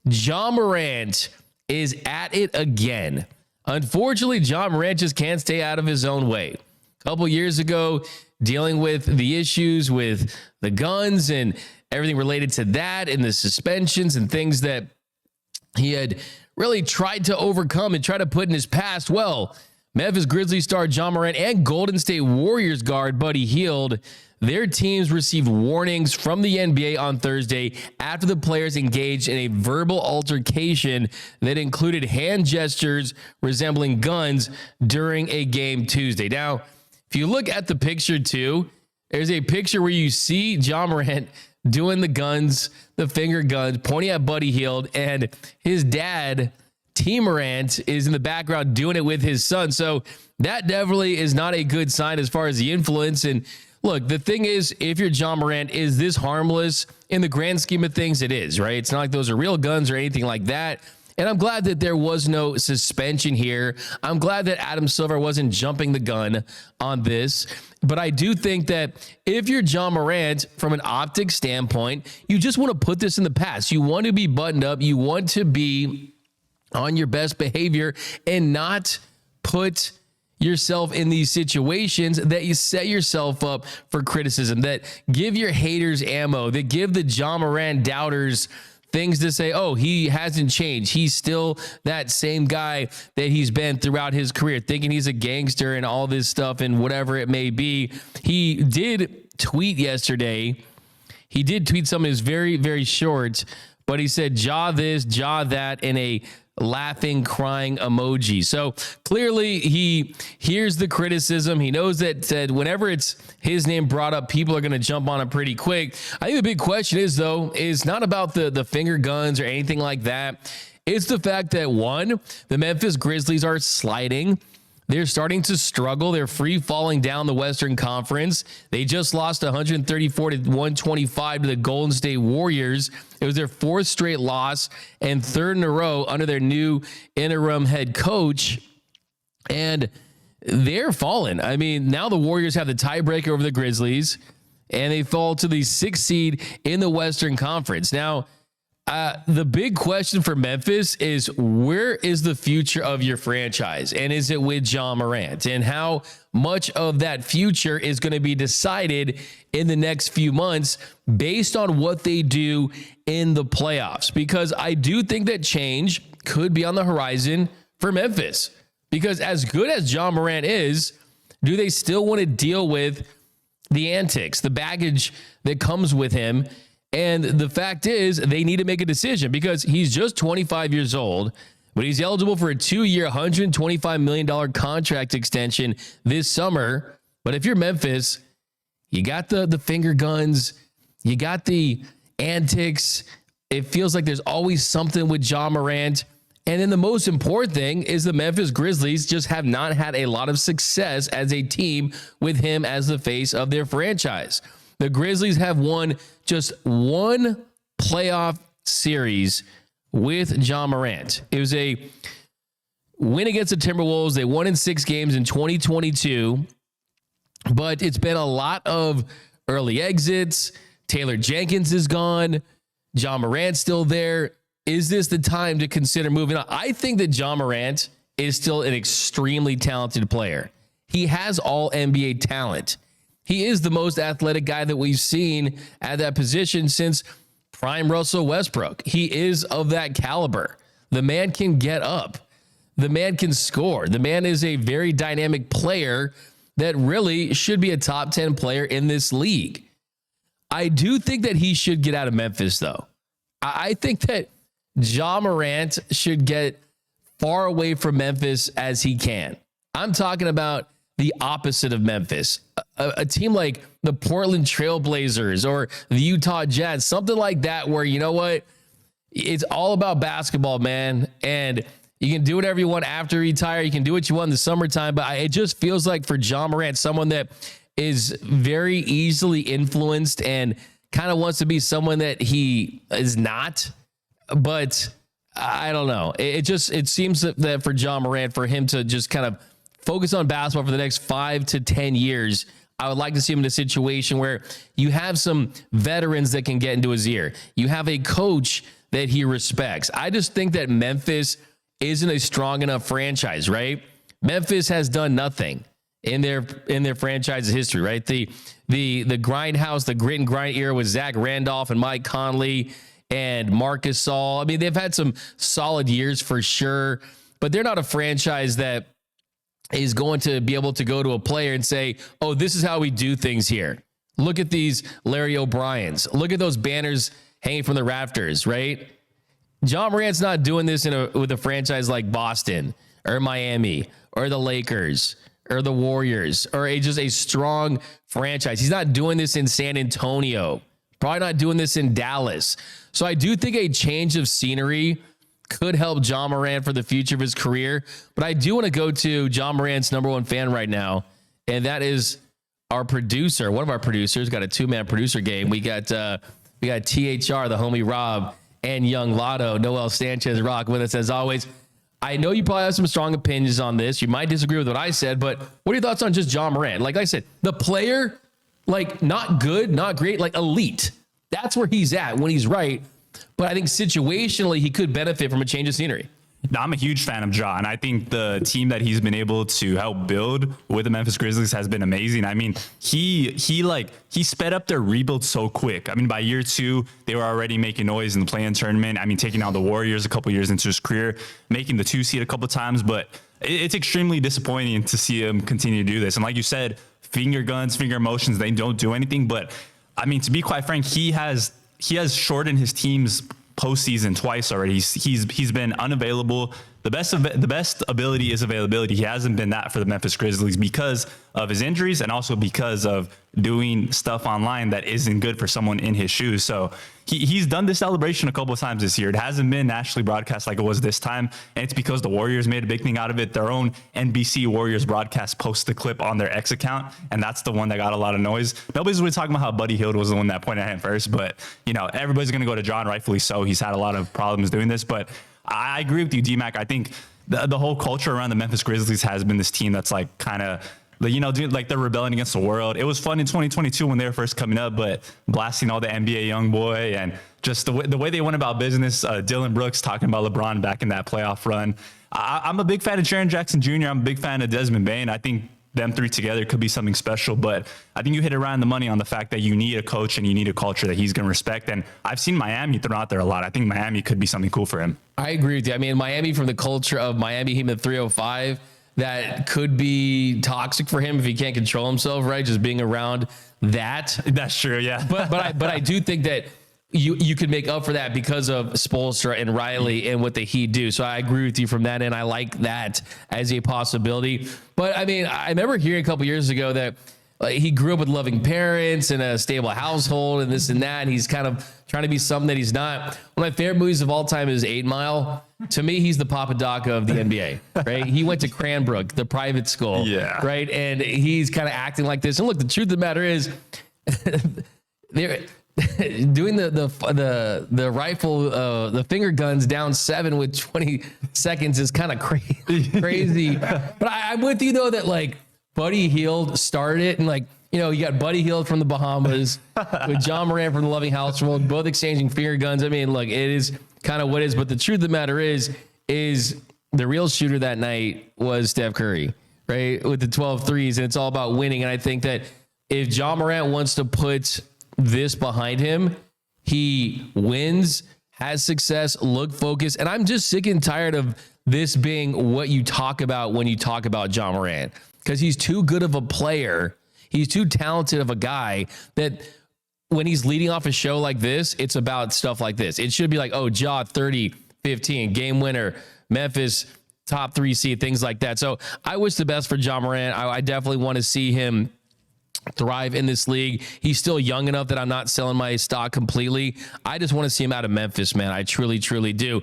Ja Morant is at it again. Unfortunately, Ja Morant just can't stay out of his own way. A couple years ago, dealing with the issues with the guns and everything related to that and the suspensions and things that he had really tried to overcome and try to put in his past. Well, Memphis Grizzlies star Ja Morant and Golden State Warriors guard Buddy Hield, their teams received warnings from the NBA on Thursday after the players engaged in a verbal altercation that included hand gestures resembling guns during a game Tuesday. Now, if you look at the picture too, there's a picture where you see Ja Morant doing the guns, the finger guns, pointing at Buddy Hield, and his dad, T. Morant, is in the background doing it with his son. So that definitely is not a good sign as far as the influence. And look, the thing is, if you're Ja Morant, is this harmless? In the grand scheme of things, it is, right? It's not like those are real guns or anything like that. And I'm glad that there was no suspension here. I'm glad that Adam Silver wasn't jumping the gun on this. But I do think that if you're Ja Morant, from an optics standpoint, you just want to put this in the past. You want to be buttoned up. You want to be on your best behavior and not put yourself in these situations that you set yourself up for criticism, that give your haters ammo, that give the Ja Morant doubters things to say. Oh, he hasn't changed. He's still that same guy that he's been throughout his career, thinking he's a gangster and all this stuff and whatever it may be. He did tweet yesterday. He did tweet something that was very, very short, but he said, Ja this, Ja that, in a laughing, crying emoji. So clearly he hears the criticism. He knows that whenever it's his name brought up, people are going to jump on it pretty quick. I think the big question is, though, is not about the finger guns or anything like that. It's the fact that, one, the Memphis Grizzlies are sliding. They're starting to struggle. They're free falling down the Western Conference. They just lost 134 to 125 to the Golden State Warriors. It was their fourth straight loss and third in a row under their new interim head coach. And they're falling. I mean, now the Warriors have the tiebreaker over the Grizzlies, and they fall to the 6th seed in the Western Conference. Now, the big question for Memphis is, where is the future of your franchise? And is it with Ja Morant? And how much of that future is going to be decided in the next few months based on what they do in the playoffs? Because I do think that change could be on the horizon for Memphis. Because as good as Ja Morant is, do they still want to deal with the antics, the baggage that comes with him? And the fact is, they need to make a decision because he's just 25 years old, but he's eligible for a 2-year, $125 million contract extension this summer. But if you're Memphis, you got the finger guns, you got the antics. It feels like there's always something with Ja Morant. And then the most important thing is the Memphis Grizzlies just have not had a lot of success as a team with him as the face of their franchise. The Grizzlies have won just one playoff series with Ja Morant. It was a win against the Timberwolves. They won in 6 games in 2022, but it's been a lot of early exits. Taylor Jenkins is gone. Ja Morant's still there. Is this the time to consider moving on? I think that Ja Morant is still an extremely talented player. He has all NBA talent. He is the most athletic guy that we've seen at that position since prime Russell Westbrook. He is of that caliber. The man can get up. The man can score. The man is a very dynamic player that really should be a top 10 player in this league. I do think that he should get out of Memphis, though. I think that Ja Morant should get far away from Memphis as he can. I'm talking about the opposite of Memphis. A team like the Portland Trail Blazers or the Utah Jazz, something like that, where, you know what, it's all about basketball, man. And you can do whatever you want after you retire. You can do what you want in the summertime. But it just feels like for Ja Morant, someone that is very easily influenced and kind of wants to be someone that he is not. But I don't know. It seems that for Ja Morant, for him to just kind of focus on basketball for the next 5 to 10 years, I would like to see him in a situation where you have some veterans that can get into his ear. You have a coach that he respects. I just think that Memphis isn't a strong enough franchise, right? Memphis has done nothing in their franchise's history, right? The grindhouse, the grit and grind era with Zach Randolph and Mike Conley and Marcus Saul. I mean, they've had some solid years for sure, but they're not a franchise that is going to be able to go to a player and say, oh, this is how we do things here. Look at these Larry O'Briens. Look at those banners hanging from the rafters, right? John Morant's not doing this with a franchise like Boston or Miami or the Lakers or the Warriors or just a strong franchise. He's not doing this in San Antonio, probably not doing this in Dallas. So I do think a change of scenery could help John Morant for the future of his career. But I do want to go to John Morant's number one fan right now, and that is our producer. One of our producers got a two-man producer game. We got THR, the homie Rob, and Young Lotto. Noel Sanchez rock with us as always. I know you probably have some strong opinions on this. You might disagree with what I said, but what are your thoughts on just John Morant? Like I said, the player, like not good, not great, like elite. That's where he's at when he's right. But I think situationally, he could benefit from a change of scenery. No, I'm a huge fan of Ja, and I think the team that he's been able to help build with the Memphis Grizzlies has been amazing. I mean, he sped up their rebuild so quick. I mean, by year 2, they were already making noise in the play-in tournament. I mean, taking out the Warriors a couple years into his career, making the 2 seed a couple times, but it's extremely disappointing to see him continue to do this. And like you said, finger guns, finger emotions, they don't do anything. But I mean, to be quite frank, he has shortened his team's postseason twice already. He's been unavailable. The best ability is availability. He hasn't been that for the Memphis Grizzlies because of his injuries and also because of doing stuff online that isn't good for someone in his shoes. So he's done this celebration a couple of times this year. It hasn't been nationally broadcast like it was this time, and it's because the Warriors made a big thing out of it. Their own NBC Warriors broadcast posted the clip on their X account, and that's the one that got a lot of noise. Nobody's really talking about how Buddy Hield was the one that pointed at him first, but everybody's going to go to John, rightfully so. He's had a lot of problems doing this, but I agree with you, D-Mac. I think the whole culture around the Memphis Grizzlies has been this team that's like kind of, like they're rebelling against the world. It was fun in 2022 when they were first coming up, but blasting all the NBA young boy and just the way they went about business. Dylan Brooks talking about LeBron back in that playoff run. I'm a big fan of Jaren Jackson Jr. I'm a big fan of Desmond Bane. I think them three together could be something special, but I think you hit it right on the money on the fact that you need a coach and you need a culture that he's going to respect. And I've seen Miami thrown out there a lot. I think Miami could be something cool for him. I agree with you. I mean, Miami, from the culture of Miami Heat in 305, that could be toxic for him if he can't control himself, right? Just being around that. That's true, yeah. but I do think that you could make up for that because of Spoelstra and Riley and what the Heat do. So I agree with you from that end. I like that as a possibility. But I mean, I remember hearing a couple years ago that he grew up with loving parents and a stable household and this and that. And he's kind of trying to be something that he's not. One of my favorite movies of all time is 8 Mile. To me, he's the Papa Doc of the NBA, right? He went to Cranbrook, the private school, right? And he's kind of acting like this. And look, the truth of the matter is, they're doing the rifle, the finger guns down 7 with 20 seconds is kind of crazy. But I'm with you though that like Buddy Hield started it, and you got Buddy Hield from the Bahamas with John Morant from the Loving Household, both exchanging finger guns. I mean, look, it is kind of what it is. But the truth of the matter is the real shooter that night was Steph Curry, right? With the 12 threes, and it's all about winning. And I think that if John Morant wants to put this behind him, he wins, has success, look focused. And I'm just sick and tired of this being what you talk about when you talk about John Morant, because he's too good of a player. He's too talented of a guy that when he's leading off a show like this, it's about stuff like this. It should be like, oh, Ja 30, 15, game winner, Memphis top 3 seed, things like that. So I wish the best for John Morant. I definitely want to see him thrive in this league. He's still young enough that I'm not selling my stock completely. I just want to see him out of Memphis, man. I truly, truly do.